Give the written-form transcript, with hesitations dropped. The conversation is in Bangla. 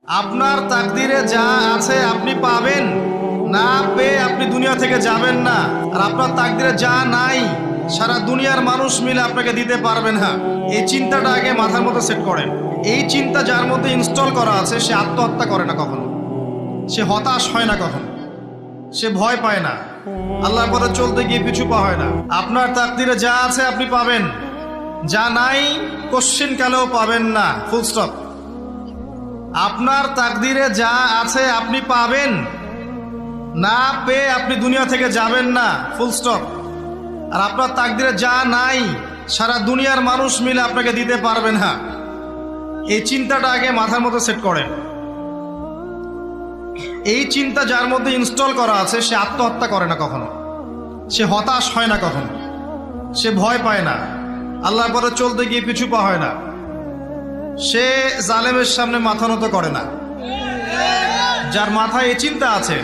আপনার তাকদিরে যা আছে আপনি পাবেন, না পেয়ে আপনি দুনিয়া থেকে যাবেন না। আর আপনার তাকদিরে যা নাই সারা দুনিয়ার মানুষ মিলে আপনাকে দিতে পারবে না। এই চিন্তাটা আগে মাথার মধ্যে সেট করেন। এই চিন্তা যার মধ্যে ইনস্টল করা আছে সে আত্মহত্যা করে না কখনো, সে হতাশ হয় না কখনো, সে ভয় পায় না, আল্লাহর পথে চলতে গিয়ে পিছু পা হয় না। আপনার তাকদিরে যা আছে আপনি পাবেন, যা নাই কোশ্চিন কালেও পাবেন না, ফুল স্টপ। আপনার তাকদিরে যা আছে আপনি পাবেন, না পেয়ে আপনি দুনিয়া থেকে যাবেন না, ফুল স্টপ। আর আপনার তাকদিরে যা নাই সারা দুনিয়ার মানুষ মিলে আপনাকে দিতে পারবে না। এই চিন্তাটা আগে মাথার মধ্যে সেট করেন। এই চিন্তা যার মধ্যে ইনস্টল করা আছে সে আত্মহত্যা করে না কখনো, সে হতাশ হয় না কখনো, সে ভয় পায় না, আল্লাহর পথে চলতে গিয়ে পিছু পা হয় না, সে জালেমের সামনে মাথা নত করে না। যার মাথায় এই চিন্তা আছে